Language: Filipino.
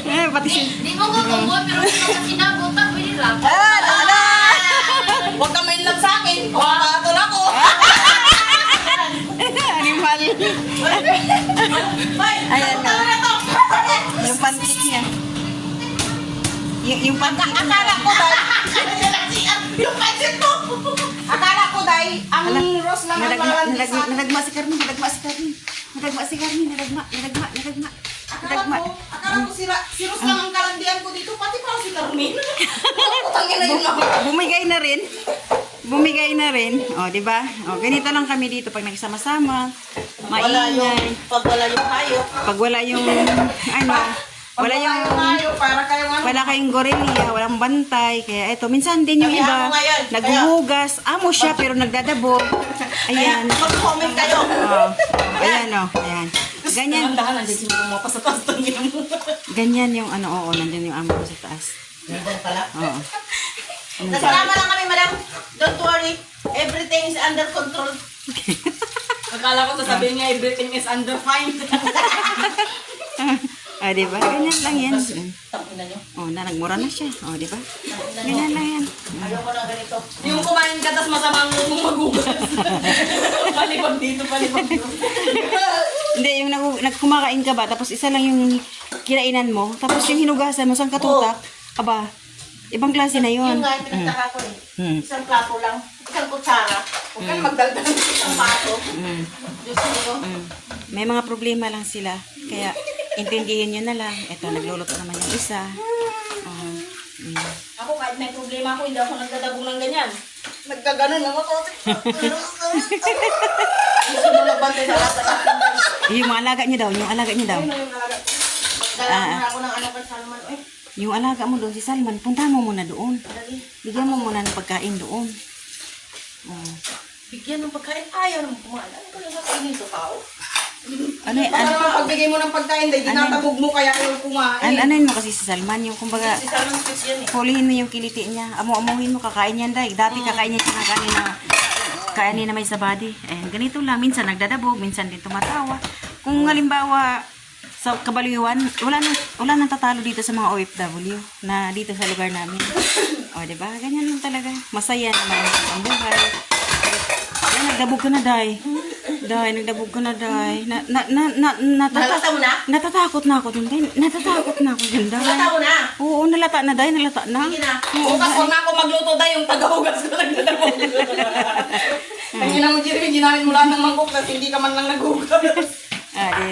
Pati si... Di mo ko kumot, pero kung ka sinabot, pwede lang. Huwag ka may love sa akin. Pakatol ako. Animal. Ayan na. Yung pancake niya. Yung pancake niya. Akala ko dahil... Yung pansit mo! Akala ko dahil ang Rose lang ang marami sa akin. Nalagma si Carmen. Akala ko si Rose lang ang kalandian ko dito. Pati parang si Carmen. Utangin na yun ako. Bumigay na rin. O, di ba? O, ganito lang kami dito pag nagsama-sama. Maingay. Pag wala yung hayop. Pag wala yung, ano, Pag wala yung, hayop, para kayong ano. wala kayong gorilla, walang bantay. Kaya eto, minsan din yung Kaya iba, ako ngayon, naghuhugas. Amo siya, pero nagdadabo. Ayan. Kaya mag-comment kayo. O, ayan o, ayan. Ganyan, Dahan, nandiyan si mga pasatas ng mo. ganyan yung ano, oo, nandyan yung amo ko sa taas. Ganyan pala. Oo. Nasama lang kami, madam. Don't worry. Everything is under control. Akala ko sasabihin niya, everything is under fine. Ah, di ba? Ganyan lang yan. Tangina niyo. Oh, nagmura na siya. Oh, di ba? Ganyan lang yan. Ayoko na ganito. Yung kumain ka, tas masamang mong magugas. Palibag dito, palibag dito. Hindi, yung nagkumakain ka ba, tapos isa lang yung kinainan mo, tapos yung hinugasan mo, sang katutak, aba, ibang klase na yun. Yung nga, pinagtaka ko eh. Mm. Isang plato lang, isang kutsara. Huwag kang magdaldal ng isang plato. Diyos ko. May mga problema lang sila, kaya intindihin nyo na lang. Ito, nagluluto naman yung isa. Ako kahit may problema ako, hindi ako nagdadabong ng ganyan. Nagkaganon lang ako. Gusto mo nagbantay sa lahat. Yung mga alaga nyo daw, yung alaga nyo daw. Ano yung alaga? Magdala na ako ng anak ko sa Salman. Eh, Yung alaga mo doon, si Salman, punta mo muna doon. dali. Bigyan mo muna ng pagkain doon. Oh. Bigyan ng pagkain. Ayaw naman kumain. Ano ko yung kakainin sa tao? Ano, Para naman pagbigay mo ng pagkain, dahil tinatabog mo kaya ayaw kumain. Anoin mo kasi si Salman, yung kumbaga, Si Salman Spitz yan eh. hulihin mo yung kiliti niya. Amu-amuhin mo, kakain yan dahil. Dati kakain niya siya kanin na may sabadi. Eh, ganito lang. Minsan nagdadabog, minsan din tumatawa. Kung halimbawa, sa Kabaliwan, wala nang tatalo dito sa mga OFW na dito sa lugar namin. O, diba? Ganyan lang talaga. Masaya naman ang buhay. Ay, nagdabog ka na, Day. Day, nagdabog ka na, Day. Nalata mo na? Natatakot na ako dun, Day. Natatakot na ako dun, Day. Nalata mo na? Oo, nalata na, Day. Nalata na. Sige na. Bukas huwag na ako magluto dahil yung tagahugas ko nagdadabog. Kanya na mo, Jeremy, ginamit mo lahat ng mangkok kasi hindi ka man lang naghugas. Ah, di.